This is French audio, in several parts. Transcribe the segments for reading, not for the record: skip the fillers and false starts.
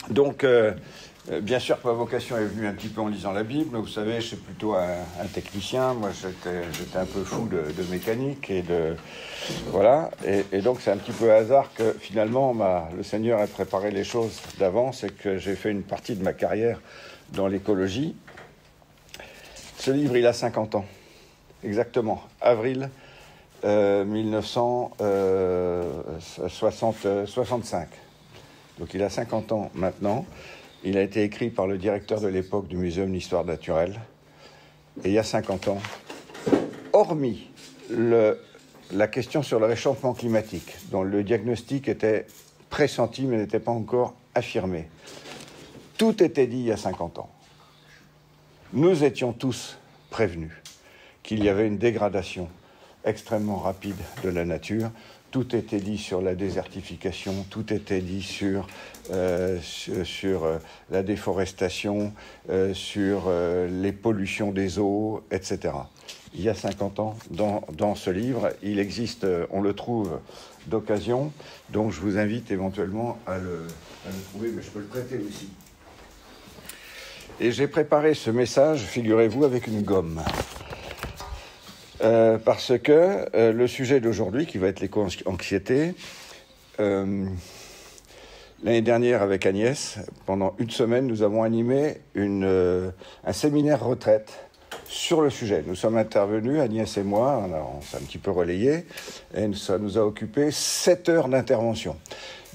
Donc, bien sûr que ma vocation est venue un petit peu en lisant la Bible. Vous savez, je suis plutôt un technicien. Moi, j'étais un peu fou de mécanique voilà. Et donc, c'est un petit peu hasard que finalement, le Seigneur ait préparé les choses d'avance et que j'ai fait une partie de ma carrière dans l'écologie. Ce livre, il a 50 ans, exactement, avril 1965. Donc, il a 50 ans maintenant. Il a été écrit par le directeur de l'époque du Muséum d'Histoire naturelle. Et il y a 50 ans, hormis la question sur le réchauffement climatique, dont le diagnostic était pressenti mais n'était pas encore affirmé, tout était dit il y a 50 ans. Nous étions tous prévenus qu'il y avait une dégradation extrêmement rapide de la nature. Tout était dit sur la désertification, tout était dit sur la déforestation, sur les pollutions des eaux, etc. Il y a 50 ans, dans ce livre, il existe, on le trouve d'occasion, donc je vous invite éventuellement à le trouver, mais je peux le prêter aussi. Et j'ai préparé ce message, figurez-vous, avec une gomme. Parce que le sujet d'aujourd'hui, qui va être l'éco-anxiété, l'année dernière avec Agnès, pendant une semaine, nous avons animé un séminaire retraite sur le sujet. Nous sommes intervenus, Agnès et moi, on s'est un petit peu relayé, et ça nous a occupé 7 heures d'intervention.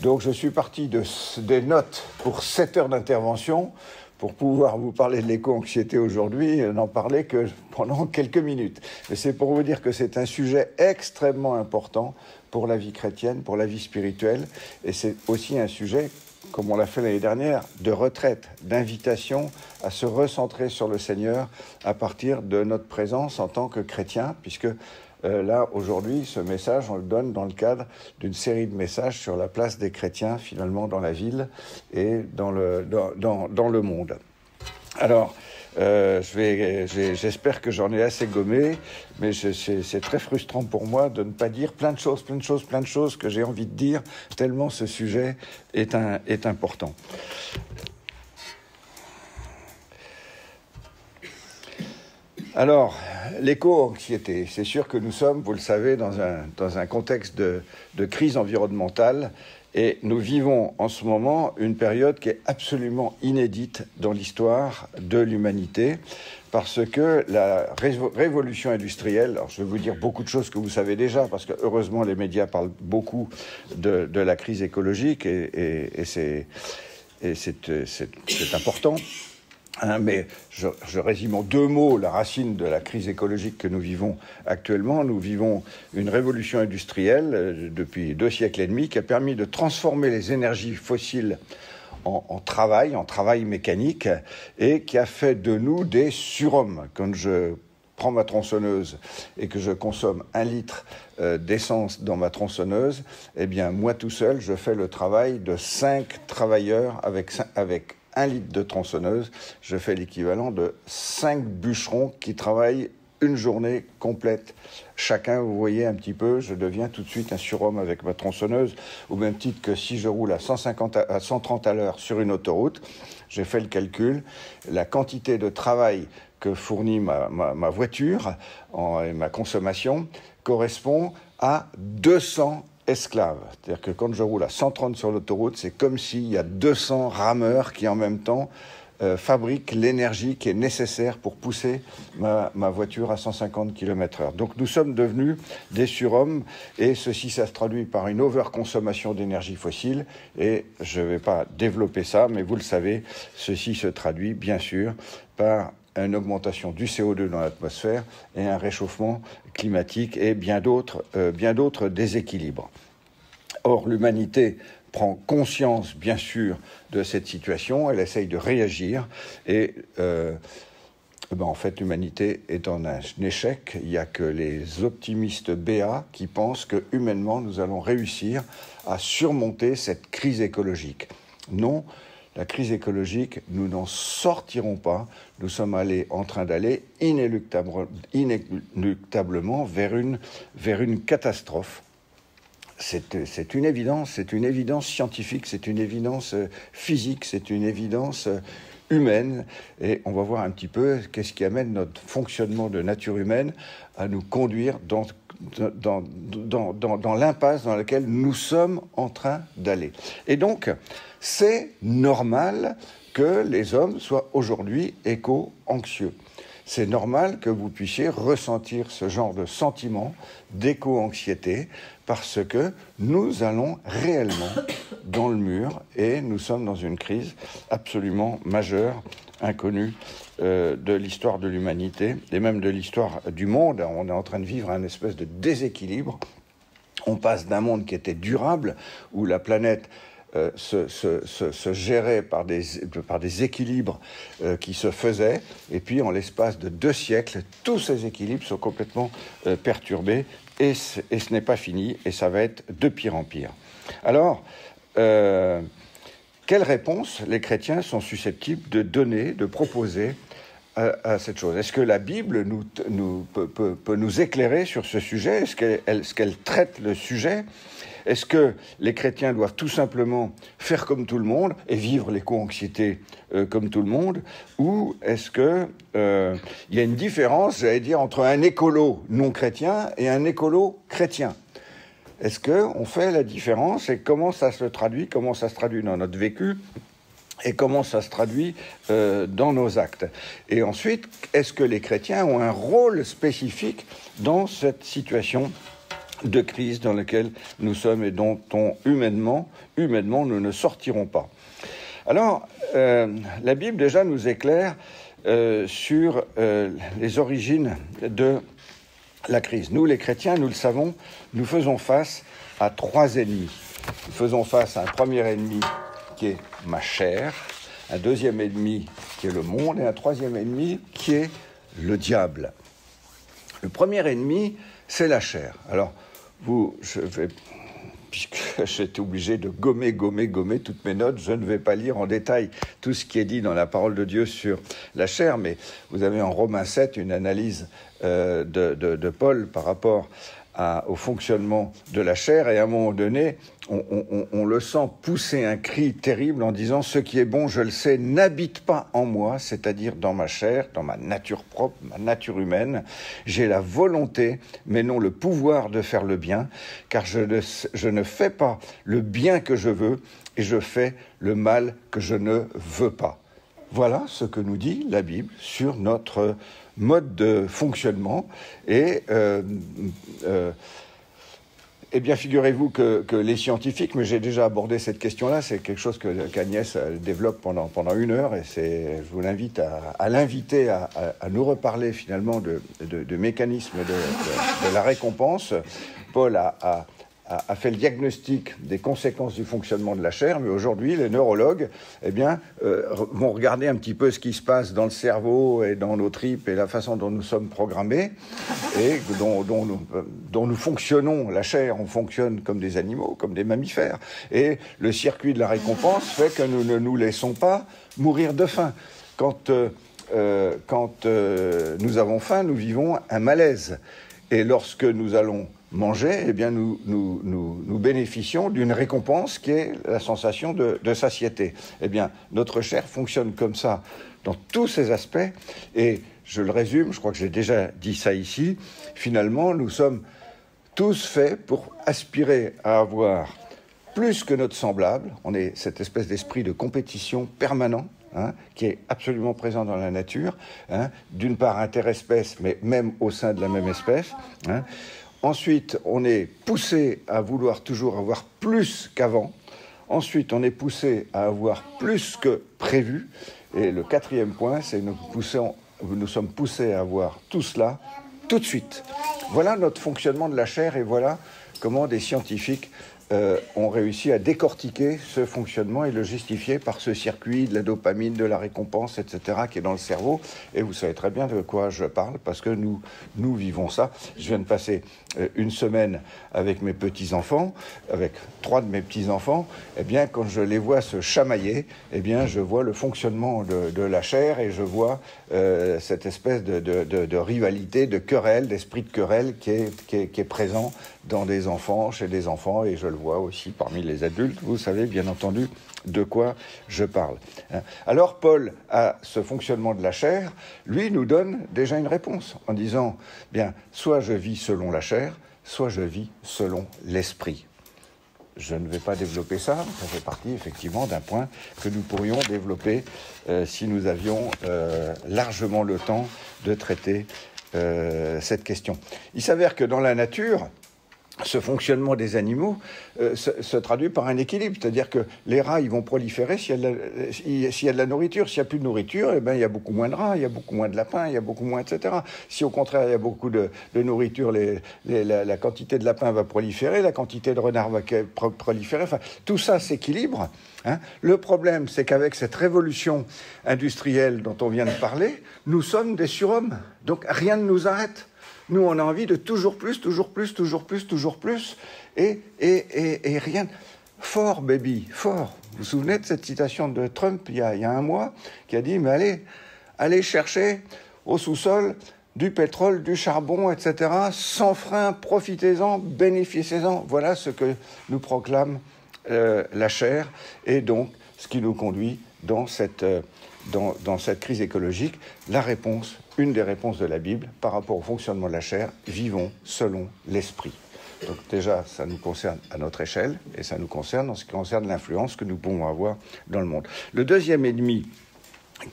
Donc je suis parti des notes pour 7 heures d'intervention, pour pouvoir vous parler de l'éco-anxiété aujourd'hui, n'en parler que pendant quelques minutes. Mais c'est pour vous dire que c'est un sujet extrêmement important pour la vie chrétienne, pour la vie spirituelle, et c'est aussi un sujet, comme on l'a fait l'année dernière, de retraite, d'invitation à se recentrer sur le Seigneur à partir de notre présence en tant que chrétien, puisque là, aujourd'hui, ce message, on le donne dans le cadre d'une série de messages sur la place des chrétiens, finalement, dans la ville et dans le monde. Alors, j'espère que j'en ai assez gommé, mais c'est très frustrant pour moi de ne pas dire plein de choses que j'ai envie de dire, tellement ce sujet est important. Alors, l'éco-anxiété, c'est sûr que nous sommes, vous le savez, dans un contexte de crise environnementale et nous vivons en ce moment une période qui est absolument inédite dans l'histoire de l'humanité parce que la révolution industrielle, alors je vais vous dire beaucoup de choses que vous savez déjà parce que heureusement les médias parlent beaucoup de la crise écologique et c'est important. Mais je résume en 2 mots la racine de la crise écologique que nous vivons actuellement. Nous vivons une révolution industrielle depuis 2 siècles et demi qui a permis de transformer les énergies fossiles en travail mécanique et qui a fait de nous des surhommes. Quand je prends ma tronçonneuse et que je consomme 1 litre d'essence dans ma tronçonneuse, eh bien moi tout seul, je fais le travail de 5 travailleurs avec 1 litre de tronçonneuse, je fais l'équivalent de 5 bûcherons qui travaillent une journée complète. Chacun, vous voyez un petit peu, je deviens tout de suite un surhomme avec ma tronçonneuse, au même titre que si je roule à 130 à l'heure sur une autoroute, j'ai fait le calcul, la quantité de travail que fournit ma voiture et ma consommation correspond à 200 esclaves. C'est-à-dire que quand je roule à 130 sur l'autoroute, c'est comme s'il y a 200 rameurs qui en même temps fabriquent l'énergie qui est nécessaire pour pousser ma voiture à 150 km/h. Donc nous sommes devenus des surhommes et ceci, ça se traduit par une overconsommation d'énergie fossile et je ne vais pas développer ça, mais vous le savez, ceci se traduit bien sûr par une augmentation du CO2 dans l'atmosphère et un réchauffement climatique et bien d'autres déséquilibres. Or, l'humanité prend conscience, bien sûr, de cette situation, elle essaye de réagir et en fait, l'humanité est en un échec. Il n'y a que les optimistes béats qui pensent que humainement, nous allons réussir à surmonter cette crise écologique. Non, la crise écologique, nous n'en sortirons pas. Nous sommes en train d'aller inéluctablement vers une catastrophe. c'est une évidence scientifique, c'est une évidence physique, c'est une évidence humaine. Et on va voir un petit peu qu'est-ce qui amène notre fonctionnement de nature humaine à nous conduire dans l'impasse dans laquelle nous sommes en train d'aller. Et donc, c'est normal que les hommes soient aujourd'hui éco-anxieux. C'est normal que vous puissiez ressentir ce genre de sentiment d'éco-anxiété parce que nous allons réellement dans le mur et nous sommes dans une crise absolument majeure, inconnue de l'histoire de l'humanité et même de l'histoire du monde. On est en train de vivre un espèce de déséquilibre. On passe d'un monde qui était durable, où la planète se gérait par des équilibres qui se faisaient, et puis en l'espace de 2 siècles, tous ces équilibres sont complètement perturbés, et ce n'est pas fini, et ça va être de pire en pire. Alors, quelle réponse les chrétiens sont susceptibles de donner, de proposer à cette chose? Est-ce que la Bible peut nous éclairer sur ce sujet? Est-ce qu'elle traite le sujet? Est-ce que les chrétiens doivent tout simplement faire comme tout le monde et vivre l'éco-anxiété comme tout le monde? Ou est-ce qu'il y a une différence, j'allais dire, entre un écolo non chrétien et un écolo chrétien? Est-ce qu'on fait la différence et comment ça se traduit dans notre vécu et comment ça se traduit dans nos actes? Et ensuite, est-ce que les chrétiens ont un rôle spécifique dans cette situation de crise dans laquelle nous sommes et dont humainement, nous ne sortirons pas? Alors, la Bible déjà nous éclaire sur les origines de la crise. Nous, les chrétiens, nous le savons, nous faisons face à 3 ennemis. Nous faisons face à un premier ennemi qui est ma chair, un deuxième ennemi qui est le monde et un troisième ennemi qui est le diable. Le premier ennemi, c'est la chair. Alors, puisque j'étais obligé de gommer toutes mes notes, je ne vais pas lire en détail tout ce qui est dit dans la parole de Dieu sur la chair, mais vous avez en Romains 7 une analyse de Paul par rapport au fonctionnement de la chair, et à un moment donné, on le sent pousser un cri terrible en disant « Ce qui est bon, je le sais, n'habite pas en moi, c'est-à-dire dans ma chair, dans ma nature propre, ma nature humaine. J'ai la volonté, mais non le pouvoir de faire le bien, car je ne fais pas le bien que je veux, et je fais le mal que je ne veux pas. » Voilà ce que nous dit la Bible sur notre mode de fonctionnement. Et eh bien, figurez-vous que les scientifiques, mais j'ai déjà abordé cette question-là, c'est quelque chose qu'Agnès développe pendant 1 heure, et je vous l'invite à l'inviter à nous reparler finalement de mécanismes de la récompense. Paul a fait le diagnostic des conséquences du fonctionnement de la chair, mais aujourd'hui, les neurologues vont regarder un petit peu ce qui se passe dans le cerveau et dans nos tripes et la façon dont nous sommes programmés et dont nous fonctionnons. La chair, on fonctionne comme des animaux, comme des mammifères. Et le circuit de la récompense fait que nous ne nous laissons pas mourir de faim. Quand nous avons faim, nous vivons un malaise. Et lorsque nous allons manger, eh bien nous bénéficions d'une récompense qui est la sensation de satiété. Eh bien, notre chair fonctionne comme ça dans tous ses aspects, et je le résume, je crois que j'ai déjà dit ça ici, finalement, nous sommes tous faits pour aspirer à avoir plus que notre semblable. On est cette espèce d'esprit de compétition permanent, qui est absolument présent dans la nature, d'une part interespèce, mais même au sein de la même espèce. Ensuite, on est poussé à vouloir toujours avoir plus qu'avant. Ensuite, on est poussé à avoir plus que prévu. Et le 4e point, c'est que nous sommes poussés à avoir tout cela tout de suite. Voilà notre fonctionnement de la chair, et voilà comment des scientifiques ont réussi à décortiquer ce fonctionnement et le justifier par ce circuit de la dopamine, de la récompense, etc., qui est dans le cerveau. Et vous savez très bien de quoi je parle, parce que nous vivons ça. Je viens de passer une semaine avec mes petits-enfants, avec 3 de mes petits-enfants. Eh bien, quand je les vois se chamailler, eh bien, je vois le fonctionnement de la chair et je vois cette espèce de rivalité, de querelle, d'esprit de querelle qui est présent dans des enfants, chez des enfants, et je le vois aussi parmi les adultes. Vous savez bien entendu de quoi je parle. Alors Paul, à ce fonctionnement de la chair, lui nous donne déjà une réponse en disant, bien, soit je vis selon la chair, soit je vis selon l'esprit. Je ne vais pas développer ça, ça fait partie effectivement d'un point que nous pourrions développer si nous avions largement le temps de traiter cette question. Il s'avère que dans la nature, ce fonctionnement des animaux se traduit par un équilibre, c'est-à-dire que les rats ils vont proliférer s'il y a de la nourriture. S'il n'y a plus de nourriture, eh ben, il y a beaucoup moins de rats, il y a beaucoup moins de lapins, il y a beaucoup moins, etc. Si au contraire il y a beaucoup de nourriture, la quantité de lapins va proliférer, la quantité de renards va proliférer, enfin, tout ça s'équilibre. Hein. Le problème, c'est qu'avec cette révolution industrielle dont on vient de parler, nous sommes des surhommes, donc rien ne nous arrête. Nous, on a envie de toujours plus, toujours plus, toujours plus, toujours plus, et rien. Fort, baby, fort. Vous vous souvenez de cette citation de Trump il y a un mois, qui a dit, mais allez chercher au sous-sol du pétrole, du charbon, etc., sans frein, profitez-en, bénéficiez-en. Voilà ce que nous proclame la chair, et donc ce qui nous conduit dans cette crise écologique. La réponse, une des réponses de la Bible par rapport au fonctionnement de la chair, vivons selon l'esprit. Donc déjà, ça nous concerne à notre échelle, et ça nous concerne en ce qui concerne l'influence que nous pouvons avoir dans le monde. Le deuxième ennemi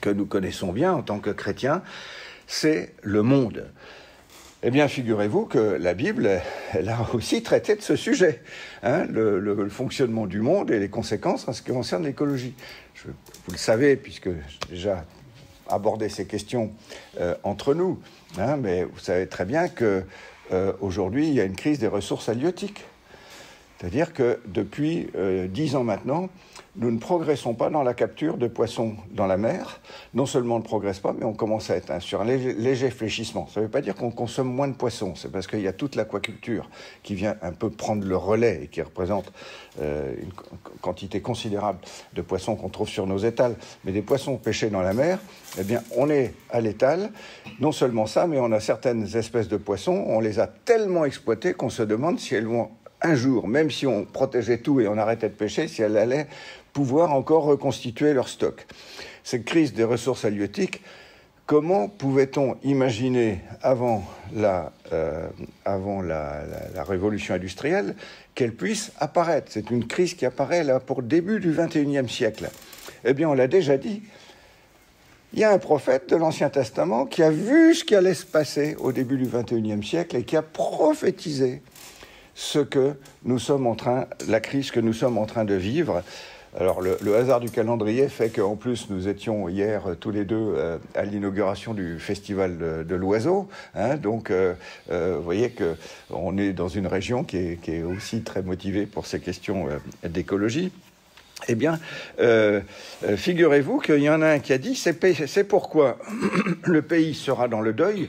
que nous connaissons bien en tant que chrétiens, c'est le monde. Eh bien, figurez-vous que la Bible, elle a aussi traité de ce sujet, hein, le fonctionnement du monde et les conséquences en ce qui concerne l'écologie. Vous le savez, puisque j'ai déjà abordé ces questions entre nous, hein, mais vous savez très bien qu'aujourd'hui, il y a une crise des ressources halieutiques. C'est-à-dire que depuis 10 ans maintenant, nous ne progressons pas dans la capture de poissons dans la mer. Non seulement on ne progresse pas, mais on commence à être sur un léger fléchissement. Ça ne veut pas dire qu'on consomme moins de poissons, c'est parce qu'il y a toute l'aquaculture qui vient un peu prendre le relais et qui représente une quantité considérable de poissons qu'on trouve sur nos étals. Mais des poissons pêchés dans la mer, eh bien, on est à l'étal. Non seulement ça, mais on a certaines espèces de poissons, on les a tellement exploitées qu'on se demande si elles vont un jour, même si on protégeait tout et on arrêtait de pêcher, si elles allaient pouvoir encore reconstituer leur stock. Cette crise des ressources halieutiques, comment pouvait-on imaginer avant la révolution industrielle qu'elle puisse apparaître? C'est une crise qui apparaît là pour le début du XXIe siècle. Eh bien, on l'a déjà dit, il y a un prophète de l'Ancien Testament qui a vu ce qui allait se passer au début du XXIe siècle et qui a prophétisé la crise que nous sommes en train de vivre. Alors, le hasard du calendrier fait qu'en plus, nous étions hier tous les deux à l'inauguration du Festival de l'Oiseau. Hein, donc, vous voyez qu'on est dans une région qui est aussi très motivée pour ces questions d'écologie. Eh bien, figurez-vous qu'il y en a un qui a dit « C'est pourquoi le pays sera dans le deuil,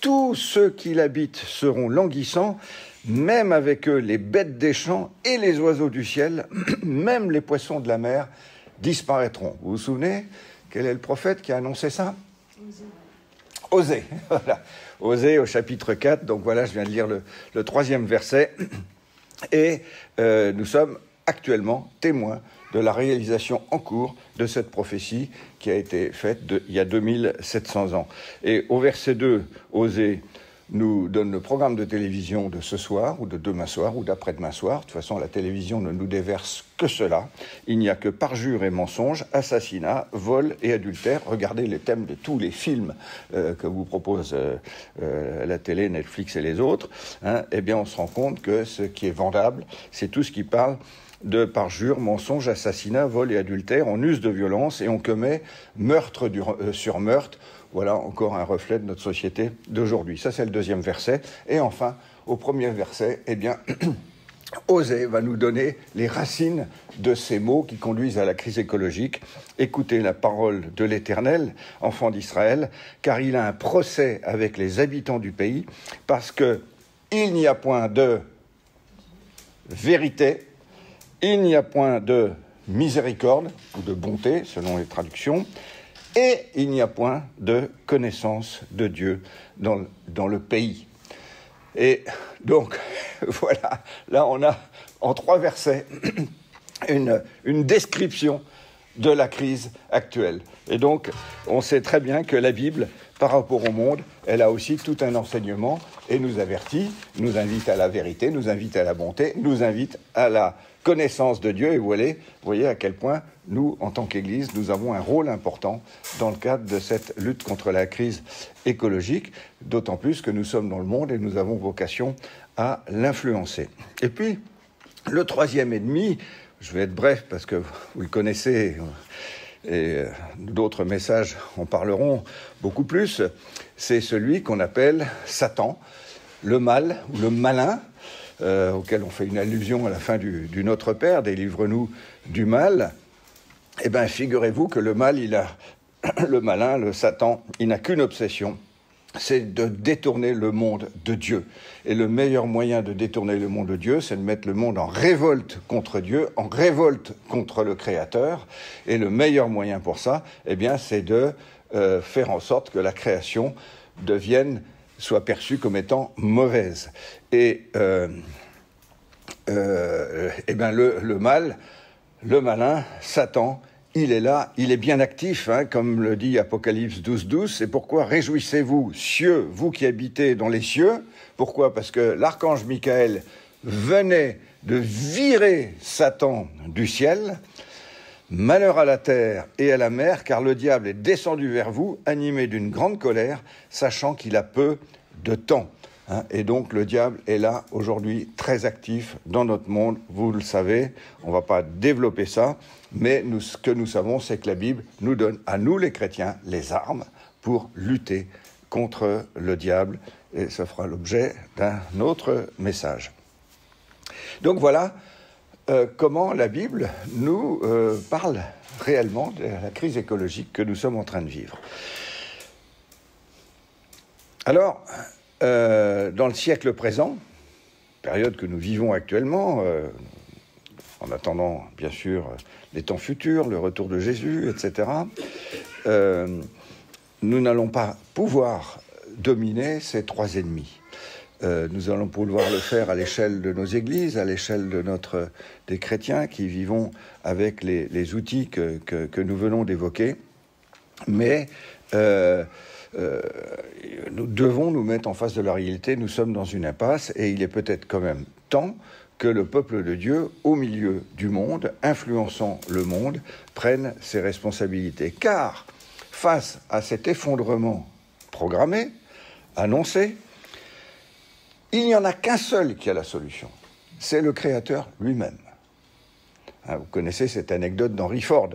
tous ceux qui l'habitent seront languissants, même avec eux les bêtes des champs et les oiseaux du ciel, même les poissons de la mer disparaîtront. » Vous vous souvenez? Quel est le prophète qui a annoncé ça? Osée. Voilà. Osée au chapitre 4. Donc voilà, je viens de lire le 3e verset. Et nous sommes actuellement témoins de la réalisation en cours de cette prophétie qui a été faite il y a 2700 ans. Et au verset 2, Osée nous donne le programme de télévision de ce soir, ou de demain soir, ou d'après-demain soir. De toute façon, la télévision ne nous déverse que cela. Il n'y a que parjure et mensonge, assassinat, vol et adultère. Regardez les thèmes de tous les films que vous propose la télé, Netflix et les autres. Hein, eh bien, on se rend compte que ce qui est vendable, c'est tout ce qui parle de parjure, mensonge, assassinat, vol et adultère. On use de violence et on commet meurtre sur meurtre. Voilà encore un reflet de notre société d'aujourd'hui. Ça, c'est le 2e verset. Et enfin, au 1er verset, eh bien, Osée va nous donner les racines de ces mots qui conduisent à la crise écologique. Écoutez la parole de l'Éternel, enfant d'Israël, car il a un procès avec les habitants du pays, parce qu'il n'y a point de vérité, il n'y a point de miséricorde, ou de bonté, selon les traductions, et il n'y a point de connaissance de Dieu dans le pays. Et donc, voilà, là on a en 3 versets une description de la crise actuelle. Et donc, on sait très bien que la Bible, par rapport au monde, elle a aussi tout un enseignement et nous avertit, nous invite à la vérité, nous invite à la bonté, nous invite à la connaissance de Dieu. Et vous voyez à quel point nous, en tant qu'Église, nous avons un rôle important dans le cadre de cette lutte contre la crise écologique, d'autant plus que nous sommes dans le monde et nous avons vocation à l'influencer. Et puis, le 3e ennemi, je vais être bref parce que vous le connaissez, et d'autres messages en parleront beaucoup plus, c'est celui qu'on appelle Satan, le mal ou le malin, auquel on fait une allusion à la fin du Notre Père, délivre-nous du mal. Eh bien, figurez-vous que le mal, le malin, le Satan, il n'a qu'une obsession, c'est de détourner le monde de Dieu. Et le meilleur moyen de détourner le monde de Dieu, c'est de mettre le monde en révolte contre Dieu, en révolte contre le Créateur. Et le meilleur moyen pour ça, eh bien, c'est de faire en sorte que la création soit perçue comme étant mauvaise. Et eh bien, le mal, le malin, Satan, il est là, il est bien actif, hein, comme le dit Apocalypse 12:12. C'est pourquoi réjouissez-vous, cieux, vous qui habitez dans les cieux. Pourquoi ? Parce que l'archange Michael venait de virer Satan du ciel. Malheur à la terre et à la mer, car le diable est descendu vers vous, animé d'une grande colère, sachant qu'il a peu de temps. Et donc le diable est là aujourd'hui très actif dans notre monde, vous le savez, on ne va pas développer ça, mais ce que nous savons, c'est que la Bible nous donne à nous les chrétiens les armes pour lutter contre le diable, et ça fera l'objet d'un autre message. Donc voilà comment la Bible nous parle réellement de la crise écologique que nous sommes en train de vivre. Alors, dans le siècle présent, période que nous vivons actuellement, en attendant bien sûr les temps futurs, le retour de Jésus, etc., nous n'allons pas pouvoir dominer ces 3 ennemis. Nous allons pouvoir le faire à l'échelle de nos églises, à l'échelle des chrétiens qui vivons avec les outils que nous venons d'évoquer, mais nous devons nous mettre en face de la réalité. Nous sommes dans une impasse et il est peut-être quand même temps que le peuple de Dieu, au milieu du monde, influençant le monde, prenne ses responsabilités. Car face à cet effondrement programmé, annoncé, il n'y en a qu'un seul qui a la solution. C'est le Créateur lui-même. Vous connaissez cette anecdote d'Henry Ford.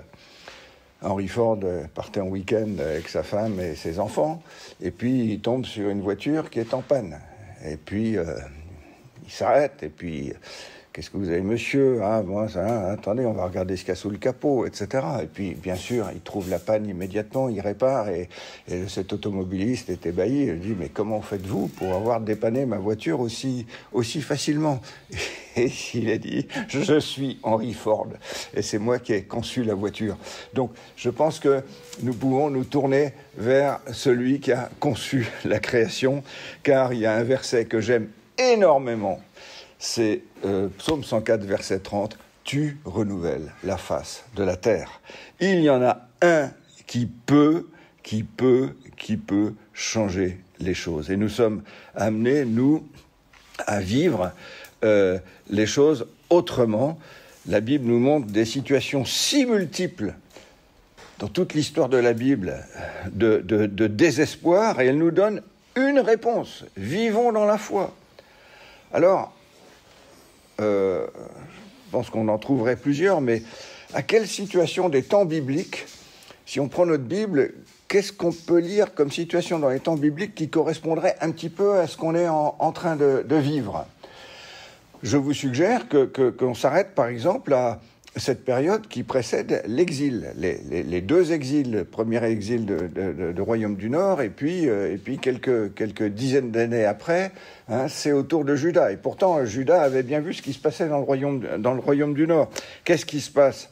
Henry Ford partait en week-end avec sa femme et ses enfants, et puis il tombe sur une voiture qui est en panne. Et puis, il s'arrête, et puis, qu'est-ce que vous avez, monsieur ? Attendez, on va regarder ce qu'il y a sous le capot, etc. Et puis, bien sûr, il trouve la panne immédiatement, il répare, et cet automobiliste est ébahi. Il dit, mais comment faites-vous pour avoir dépanné ma voiture aussi facilement ? Et il a dit, je suis Henry Ford, et c'est moi qui ai conçu la voiture. Donc, je pense que nous pouvons nous tourner vers celui qui a conçu la création, car il y a un verset que j'aime énormément, c'est Psaume 104, verset 30, « Tu renouvelles la face de la terre ». Il y en a un qui peut changer les choses. Et nous sommes amenés, nous, à vivre les choses autrement. La Bible nous montre des situations si multiples dans toute l'histoire de la Bible de désespoir, et elle nous donne une réponse. Vivons dans la foi. Alors, je pense qu'on en trouverait plusieurs, mais à quelle situation des temps bibliques, si on prend notre Bible, qu'est-ce qu'on peut lire comme situation dans les temps bibliques qui correspondrait un petit peu à ce qu'on est en train de vivre ? je vous suggère qu'on s'arrête par exemple à cette période qui précède l'exil, les deux exils, le premier exil de Royaume du Nord et puis quelques dizaines d'années après, hein, c'est autour de Juda. Et pourtant, Juda avait bien vu ce qui se passait dans le Royaume du Nord. Qu'est-ce qui se passe?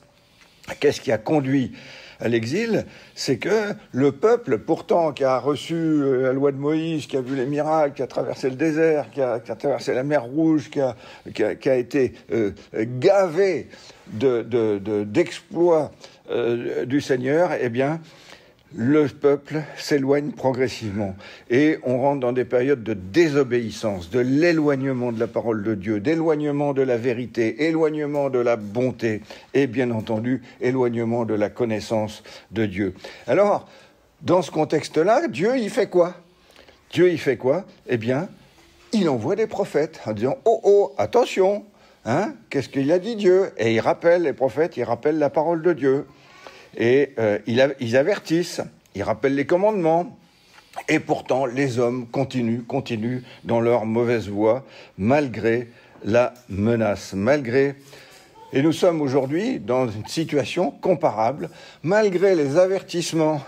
Qu'est-ce qui a conduit à l'exil? C'est que le peuple, pourtant, qui a reçu la loi de Moïse, qui a vu les miracles, qui a traversé le désert, qui a traversé la mer Rouge, qui a été gavé d'exploits du Seigneur, eh bien, le peuple s'éloigne progressivement et on rentre dans des périodes de désobéissance, de l'éloignement de la parole de Dieu, d'éloignement de la vérité, éloignement de la bonté et bien entendu éloignement de la connaissance de Dieu. Alors, dans ce contexte-là, Dieu y fait quoi? Dieu y fait quoi? Eh bien, il envoie des prophètes en disant « Oh, attention, hein, qu'est-ce qu'il a dit Dieu ?» Et il rappelle, les prophètes, ils rappellent la parole de Dieu. Et ils avertissent, ils rappellent les commandements, et pourtant les hommes continuent dans leur mauvaise voie, malgré la menace, Et nous sommes aujourd'hui dans une situation comparable, malgré les avertissements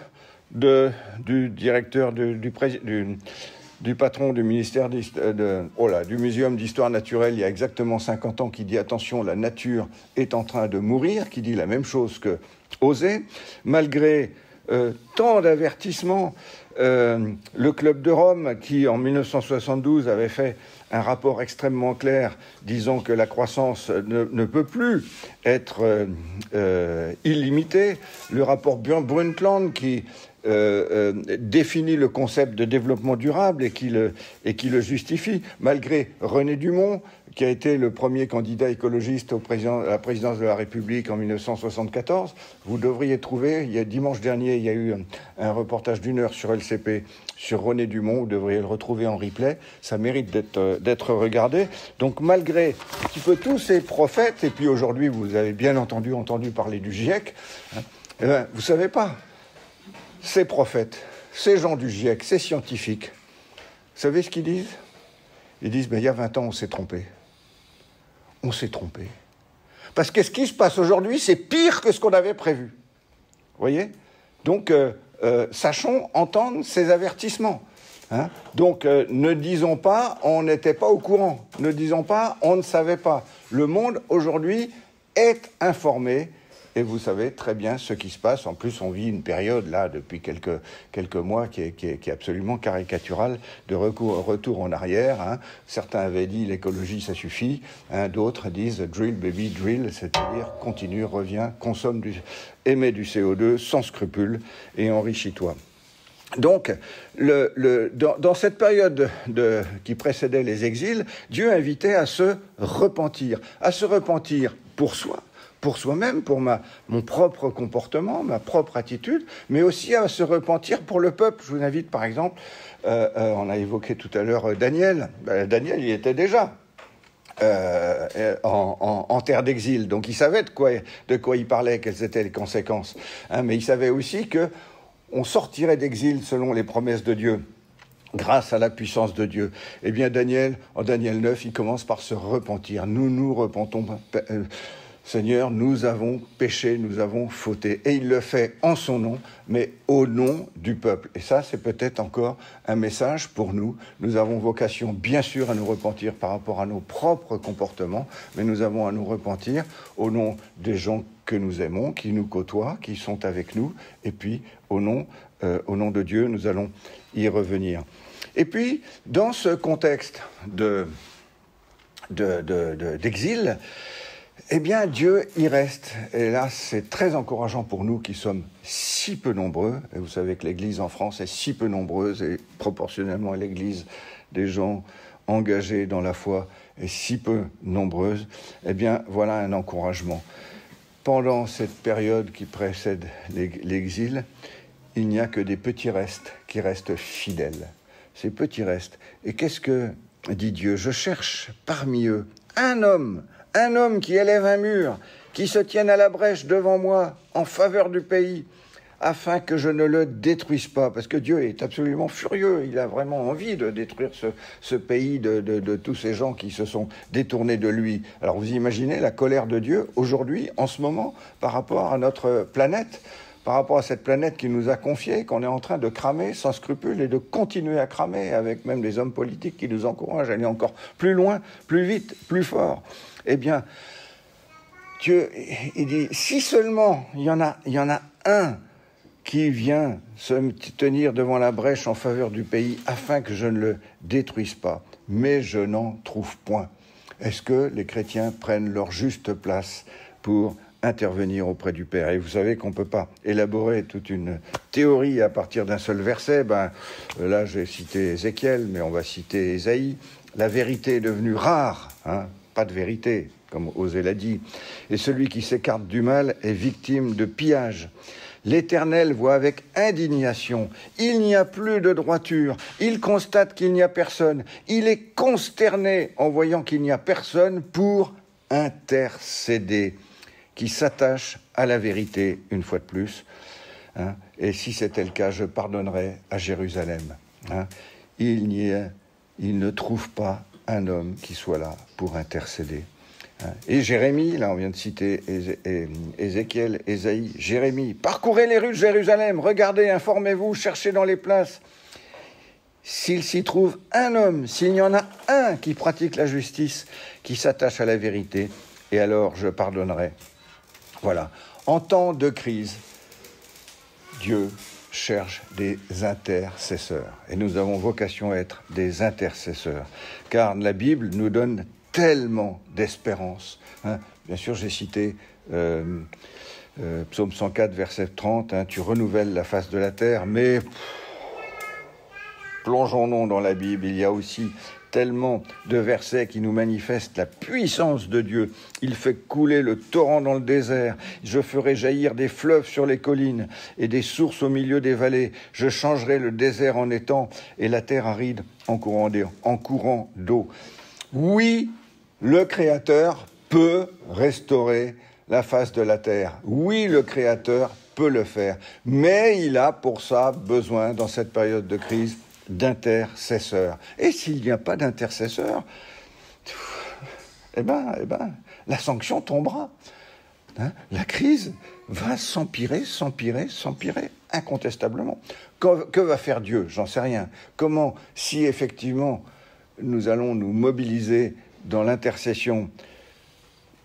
du directeur, du patron du ministère du Muséum d'Histoire Naturelle, il y a exactement 50 ans, qui dit « Attention, la nature est en train de mourir », qui dit la même chose que Osée. Malgré tant d'avertissements, le Club de Rome, qui en 1972 avait fait un rapport extrêmement clair disant que la croissance ne peut plus être illimitée, le rapport Brundtland qui définit le concept de développement durable et qui le justifie, malgré René Dumont, qui a été le premier candidat écologiste à la présidence de la République en 1974. Vous devriez trouver, dimanche dernier, il y a eu un reportage d'1 heure sur LCP sur René Dumont, vous devriez le retrouver en replay, ça mérite d'être regardé. Donc malgré un petit peu tous ces prophètes, et puis aujourd'hui vous avez bien entendu parler du GIEC, hein, eh bien, vous savez pas, ces prophètes, ces gens du GIEC, ces scientifiques, vous savez ce qu'ils disent? Ils disent, il y a 20 ans, on s'est trompé. On s'est trompé. Parce que ce qui se passe aujourd'hui, c'est pire que ce qu'on avait prévu. Vous voyez? Donc, sachons entendre ces avertissements. Hein? Donc, ne disons pas, on n'était pas au courant. Ne disons pas, on ne savait pas. Le monde, aujourd'hui, est informé. Et vous savez très bien ce qui se passe. En plus, on vit une période, là, depuis quelques mois, qui est absolument caricaturale, de retour en arrière. Hein. Certains avaient dit l'écologie, ça suffit. Hein. D'autres disent drill, baby, drill, c'est-à-dire continue, reviens, consomme émets du CO2 sans scrupule et enrichis-toi. Donc, dans cette période qui précédait les exils, Dieu invitait à se repentir pour soi, pour soi-même, pour mon propre comportement, ma propre attitude, mais aussi à se repentir pour le peuple. Je vous invite, par exemple, on a évoqué tout à l'heure Daniel. Daniel, il était déjà en terre d'exil, donc il savait de quoi il parlait, quelles étaient les conséquences. Hein, mais il savait aussi qu'on sortirait d'exil selon les promesses de Dieu, grâce à la puissance de Dieu. Eh bien, Daniel, en Daniel 9, il commence par se repentir. Nous nous repentons, Seigneur, nous avons péché, nous avons fauté. Et il le fait en son nom, mais au nom du peuple. Et ça, c'est peut-être encore un message pour nous. Nous avons vocation, bien sûr, à nous repentir par rapport à nos propres comportements, mais nous avons à nous repentir au nom des gens que nous aimons, qui nous côtoient, qui sont avec nous. Et puis, au nom de Dieu, nous allons y revenir. Et puis, dans ce contexte d'exil, eh bien, Dieu y reste. Et là, c'est très encourageant pour nous qui sommes si peu nombreux. Et vous savez que l'Église en France est si peu nombreuse, et proportionnellement à l'Église des gens engagés dans la foi est si peu nombreuse. Eh bien, voilà un encouragement. Pendant cette période qui précède l'exil, il n'y a que des petits restes qui restent fidèles. Ces petits restes. Et qu'est-ce que dit Dieu? Je cherche parmi eux un homme qui élève un mur, qui se tienne à la brèche devant moi en faveur du pays. afin que je ne le détruise pas. Parce que Dieu est absolument furieux. Il a vraiment envie de détruire ce pays de tous ces gens qui se sont détournés de lui. Alors vous imaginez la colère de Dieu aujourd'hui, en ce moment, par rapport à notre planète, par rapport à cette planète qui nous a confiée, qu'on est en train de cramer sans scrupule et de continuer à cramer, avec même des hommes politiques qui nous encouragent à aller encore plus loin, plus vite, plus fort. Eh bien, Dieu, il dit, si seulement il y en a un qui vient se tenir devant la brèche en faveur du pays afin que je ne le détruise pas, mais je n'en trouve point. Est-ce que les chrétiens prennent leur juste place pour intervenir auprès du Père? Et vous savez qu'on ne peut pas élaborer toute une théorie à partir d'un seul verset. Là, j'ai cité Ézéchiel, mais on va citer Ésaïe. La vérité est devenue rare, pas de vérité, comme Osée l'a dit. Et celui qui s'écarte du mal est victime de pillage. L'Éternel voit avec indignation. Il n'y a plus de droiture. Il constate qu'il n'y a personne. Il est consterné en voyant qu'il n'y a personne pour intercéder, qui s'attache à la vérité, une fois de plus. Et si c'était le cas, je pardonnerais à Jérusalem. Il ne trouve pas un homme qui soit là pour intercéder. Et Jérémie, là on vient de citer Ézéchiel, Ésaïe, Jérémie, parcourez les rues de Jérusalem, regardez, informez-vous, cherchez dans les places. S'il s'y trouve un homme, s'il y en a un qui pratique la justice, qui s'attache à la vérité, et alors je pardonnerai. Voilà. En temps de crise, Dieu cherche des intercesseurs. Et nous avons vocation à être des intercesseurs. Car la Bible nous donne tellement d'espérance. Bien sûr, j'ai cité Psaume 104, verset 30, tu renouvelles la face de la terre, mais plongeons-nous dans la Bible, il y a aussi tellement de versets qui nous manifestent la puissance de Dieu. Il fait couler le torrent dans le désert. Je ferai jaillir des fleuves sur les collines et des sources au milieu des vallées. Je changerai le désert en étang et la terre aride en courant d'eau. Oui, le Créateur peut restaurer la face de la terre. Oui, le Créateur peut le faire. Mais il a pour ça besoin, dans cette période de crise, d'intercesseurs. Et s'il n'y a pas d'intercesseurs, la sanction tombera. La crise va s'empirer, incontestablement. Que va faire Dieu? J'en sais rien. Comment, si effectivement nous allons nous mobiliser dans l'intercession,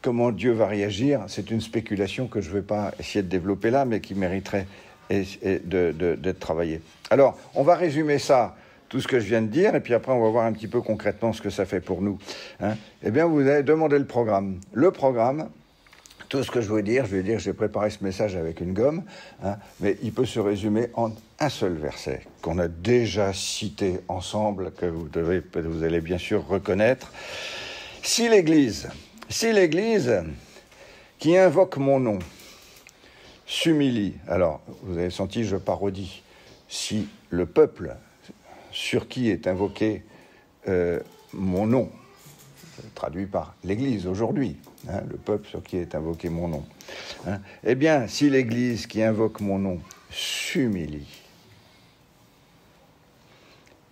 comment Dieu va réagir? C'est une spéculation que je ne vais pas essayer de développer là, mais qui mériterait d'être travaillée. Alors, on va résumer ça, tout ce que je viens de dire, et puis après, on va voir un petit peu concrètement ce que ça fait pour nous. Eh bien, vous avez demandé le programme. Le programme, tout ce que je vais dire, j'ai préparé ce message avec une gomme, mais il peut se résumer en un seul verset, qu'on a déjà cité ensemble, que vous allez bien sûr reconnaître. Si l'Église qui invoque mon nom s'humilie, alors vous avez senti, je parodie, si le peuple sur qui est invoqué mon nom, traduit par l'Église aujourd'hui, le peuple sur qui est invoqué mon nom, eh bien, si l'Église qui invoque mon nom s'humilie,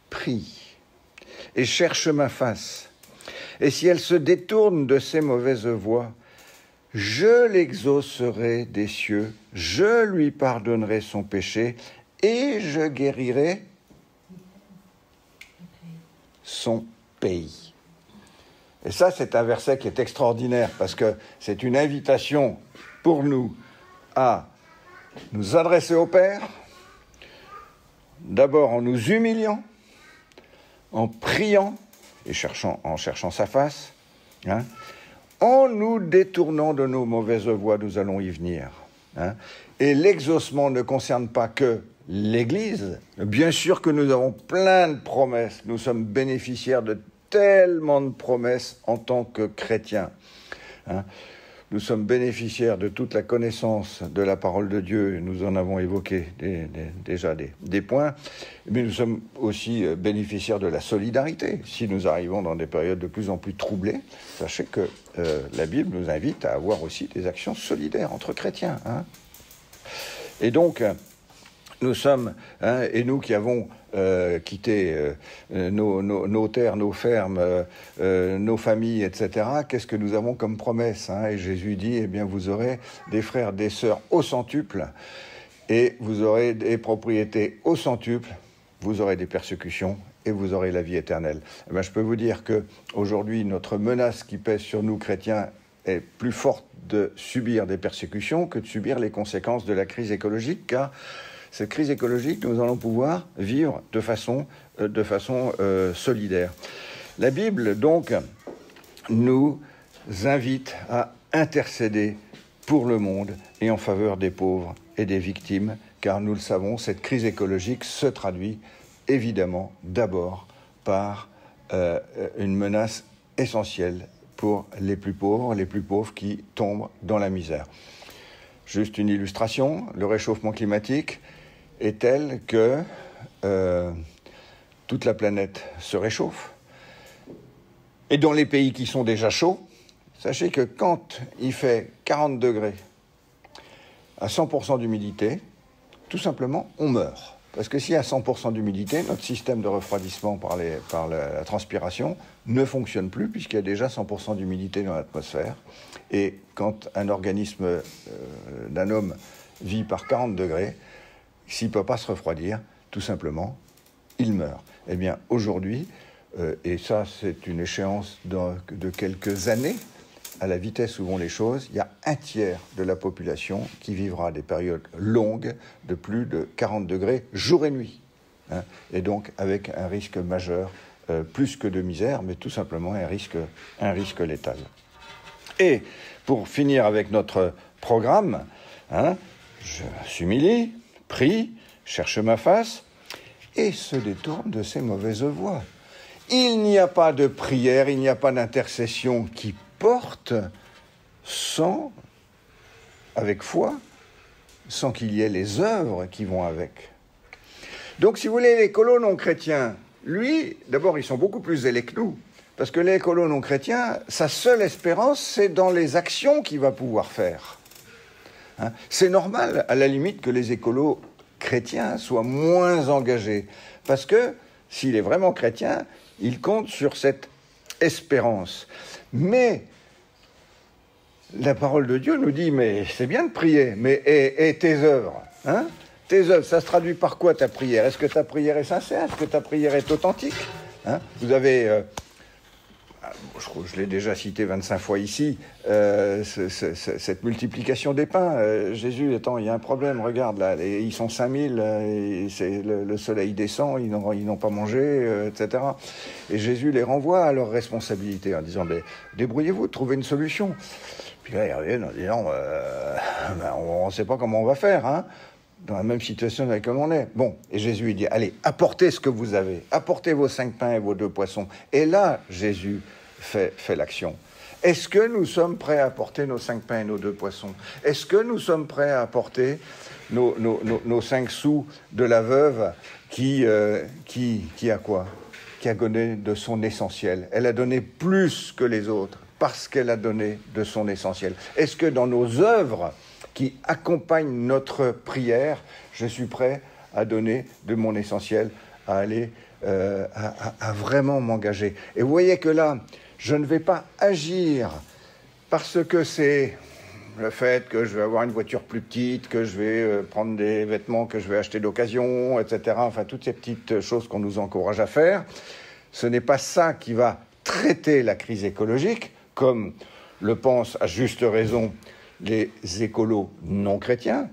prie et cherche ma face, et si elle se détourne de ses mauvaises voies, je l'exaucerai des cieux, je lui pardonnerai son péché et je guérirai son pays. Et ça, c'est un verset qui est extraordinaire parce que c'est une invitation pour nous à nous adresser au Père, d'abord en nous humiliant, en priant et en cherchant sa face, en nous détournant de nos mauvaises voies, nous allons y venir. Et l'exaucement ne concerne pas que l'Église. Bien sûr que nous avons plein de promesses. Nous sommes bénéficiaires de tellement de promesses en tant que chrétiens. Nous sommes bénéficiaires de toute la connaissance de la parole de Dieu. Nous en avons évoqué déjà des points. Mais nous sommes aussi bénéficiaires de la solidarité. Si nous arrivons dans des périodes de plus en plus troublées, sachez que la Bible nous invite à avoir aussi des actions solidaires entre chrétiens. Et donc, nous sommes, et nous qui avons quitté nos terres, nos fermes, nos familles, etc., qu'est-ce que nous avons comme promesse, Et Jésus dit, eh bien, vous aurez des frères, des sœurs au centuple, et vous aurez des propriétés au centuple, vous aurez des persécutions, et vous aurez la vie éternelle. Eh bien, je peux vous dire qu'aujourd'hui, notre menace qui pèse sur nous, chrétiens, est plus forte de subir des persécutions que de subir les conséquences de la crise écologique, car cette crise écologique, nous allons pouvoir vivre de façon solidaire. La Bible, donc, nous invite à intercéder pour le monde et en faveur des pauvres et des victimes, car nous le savons, cette crise écologique se traduit évidemment d'abord par une menace essentielle pour les plus pauvres qui tombent dans la misère. Juste une illustration, le réchauffement climatique est tel que toute la planète se réchauffe. Et dans les pays qui sont déjà chauds, sachez que quand il fait 40 degrés à 100% d'humidité, tout simplement, on meurt. Parce que s'il y a 100% d'humidité, notre système de refroidissement par la transpiration ne fonctionne plus, puisqu'il y a déjà 100% d'humidité dans l'atmosphère. Et quand un organisme d'un homme vit par 40 degrés, s'il ne peut pas se refroidir, tout simplement, il meurt. Eh bien, aujourd'hui, et ça c'est une échéance de quelques années, à la vitesse où vont les choses, il y a un tiers de la population qui vivra des périodes longues de plus de 40 degrés, jour et nuit. Et donc avec un risque majeur, plus que de misère, mais tout simplement un risque létal. Et pour finir avec notre programme, je s'humilie, prie, cherche ma face et se détourne de ses mauvaises voies. Il n'y a pas de prière, il n'y a pas d'intercession qui porte avec foi, sans qu'il y ait les œuvres qui vont avec. Donc, si vous voulez, l'écolo non chrétien, lui, d'abord, ils sont beaucoup plus zélés que nous, parce que l'écolo non chrétien, sa seule espérance, c'est dans les actions qu'il va pouvoir faire. C'est normal, à la limite, que les écolos chrétiens soient moins engagés, parce que s'il est vraiment chrétien, il compte sur cette espérance. Mais la parole de Dieu nous dit, mais c'est bien de prier, mais et tes œuvres, tes œuvres, ça se traduit par quoi ta prière? Est-ce que ta prière est sincère? Est-ce que ta prière est authentique? Vous avez, je l'ai déjà cité 25 fois ici, cette multiplication des pains. Jésus, attends, il y a un problème, regarde là, ils sont 5000, le soleil descend, ils n'ont pas mangé, etc. Et Jésus les renvoie à leur responsabilité en disant, débrouillez-vous, trouvez une solution. Puis là, ils reviennent en disant, on ne sait pas comment on va faire, dans la même situation dans laquelle on est. Bon, et Jésus il dit, allez, apportez ce que vous avez, apportez vos 5 pains et vos 2 poissons. Et là, Jésus fait l'action. Est-ce que nous sommes prêts à apporter nos 5 pains et nos 2 poissons? Est-ce que nous sommes prêts à apporter nos 5 sous de la veuve qui a quoi? Qui a donné de son essentiel. Elle a donné plus que les autres parce qu'elle a donné de son essentiel. Est-ce que dans nos œuvres qui accompagnent notre prière, je suis prêt à donner de mon essentiel, à aller, à vraiment m'engager? Et vous voyez que là, je ne vais pas agir parce que c'est le fait que je vais avoir une voiture plus petite, que je vais prendre des vêtements que je vais acheter d'occasion, etc. Enfin, toutes ces petites choses qu'on nous encourage à faire. Ce n'est pas ça qui va traiter la crise écologique, comme le pensent à juste raison les écolos non chrétiens.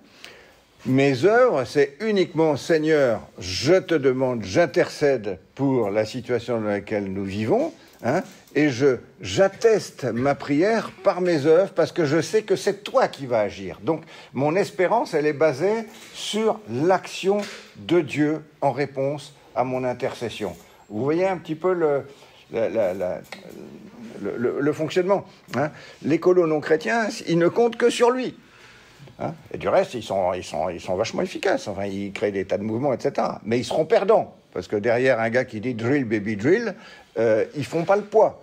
Mes œuvres, c'est uniquement, Seigneur, je te demande, j'intercède pour la situation dans laquelle nous vivons, et j'atteste ma prière par mes œuvres parce que je sais que c'est toi qui vas agir. Donc, mon espérance, elle est basée sur l'action de Dieu en réponse à mon intercession. Vous voyez un petit peu le fonctionnement. L'écolo non chrétien, il ne compte que sur lui. Et du reste, ils sont vachement efficaces. Enfin, ils créent des tas de mouvements, etc. Mais ils seront perdants. Parce que derrière un gars qui dit « drill, baby, drill », ils font pas le poids.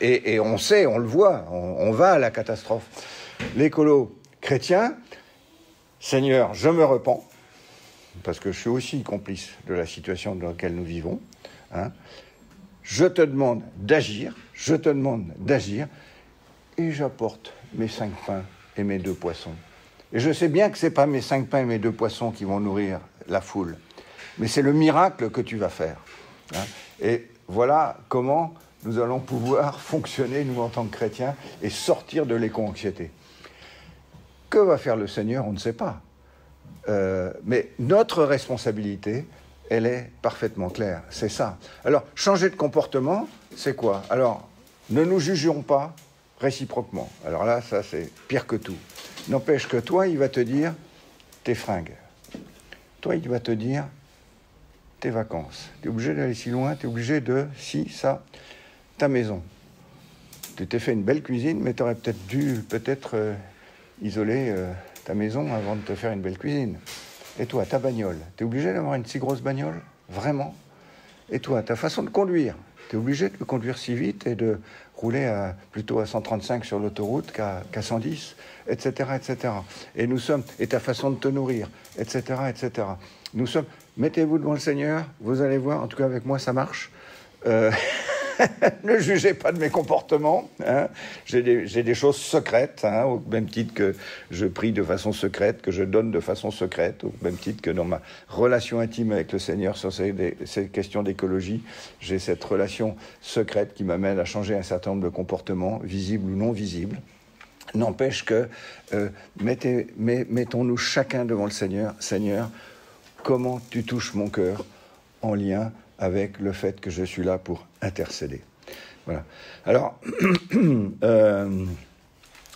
Et on sait, on le voit, on va à la catastrophe. L'écolo chrétien, Seigneur, je me repens. parce que je suis aussi complice de la situation dans laquelle nous vivons, hein, je te demande d'agir, et j'apporte mes 5 pains et mes 2 poissons. Et je sais bien que ce n'est pas mes 5 pains et mes 2 poissons qui vont nourrir la foule, mais c'est le miracle que tu vas faire. Hein. Et voilà comment nous allons pouvoir fonctionner, nous, en tant que chrétiens, et sortir de l'éco-anxiété. Que va faire le Seigneur? On ne sait pas. Mais notre responsabilité, elle est parfaitement claire. C'est ça. Alors, changer de comportement, c'est quoi? Alors, ne nous jugeons pas réciproquement. Alors là, ça, c'est pire que tout. N'empêche que toi, il va te dire tes fringues. Toi, il va te dire tes vacances. Tu es obligé d'aller si loin, tu es obligé de, si, ça, ta maison. Tu t'es fait une belle cuisine, mais tu aurais peut-être dû isoler ta maison avant de te faire une belle cuisine. Et toi, ta bagnole, tu es obligé d'avoir une si grosse bagnole? Vraiment? Et toi, ta façon de conduire, tu es obligé de conduire si vite et de rouler plutôt à 135 sur l'autoroute qu'à 110, etc., etc. Et ta façon de te nourrir, etc., etc. Mettez-vous devant le Seigneur, vous allez voir, en tout cas avec moi ça marche. Ne jugez pas de mes comportements. Hein. J'ai des choses secrètes, hein, au même titre que je prie de façon secrète, que je donne de façon secrète, au même titre que dans ma relation intime avec le Seigneur sur ces questions d'écologie, j'ai cette relation secrète qui m'amène à changer un certain nombre de comportements, visibles ou non visibles. N'empêche que mettons-nous chacun devant le Seigneur. Seigneur, comment tu touches mon cœur en lien avec le fait que je suis là pour intercéder. Voilà. Alors,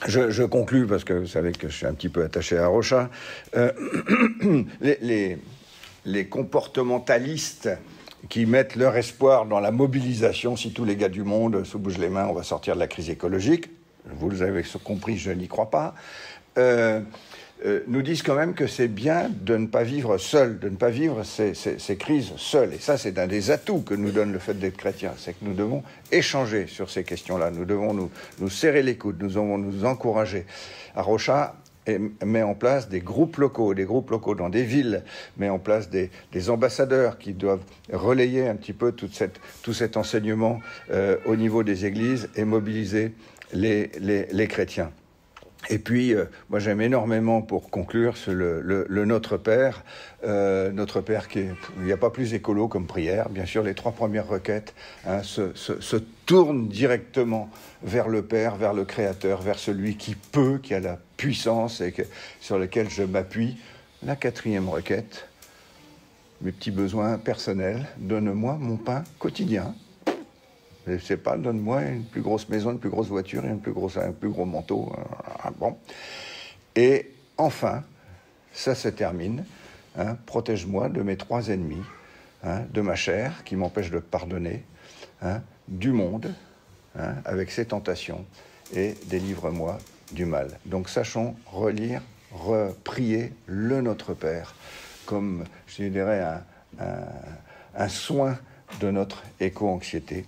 je conclus, parce que vous savez que je suis un petit peu attaché à Rocha. Les comportementalistes qui mettent leur espoir dans la mobilisation, si tous les gars du monde se bougent les mains, on va sortir de la crise écologique. Vous l'avez compris, je n'y crois pas. Nous disent quand même que c'est bien de ne pas vivre seul, de ne pas vivre ces crises seuls. Et ça, c'est un des atouts que nous donne le fait d'être chrétien. C'est que nous devons échanger sur ces questions-là. Nous devons nous serrer les coudes, nous devons nous encourager. Arocha met en place des groupes locaux dans des villes, met en place des ambassadeurs qui doivent relayer un petit peu tout cet enseignement au niveau des églises et mobiliser les chrétiens. Et puis, moi j'aime énormément, pour conclure, le Notre Père. Notre Père, il n'y a pas plus écolo comme prière. Bien sûr, les 3 premières requêtes se tournent directement vers le Père, vers le Créateur, vers celui qui peut, qui a la puissance et sur lequel je m'appuie. La 4e requête, mes petits besoins personnels, donne-moi mon pain quotidien. Je ne sais pas, donne-moi une plus grosse maison, une plus grosse voiture et un plus gros manteau. Bon. Et enfin, ça se termine. Hein, protège-moi de mes 3 ennemis, hein, de ma chair qui m'empêche de pardonner, hein, du monde, hein, avec ses tentations, et délivre-moi du mal. Donc sachons relire, reprier le Notre Père comme, je dirais, un soin de notre éco-anxiété.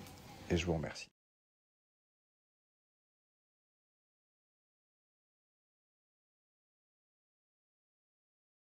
Et je vous remercie.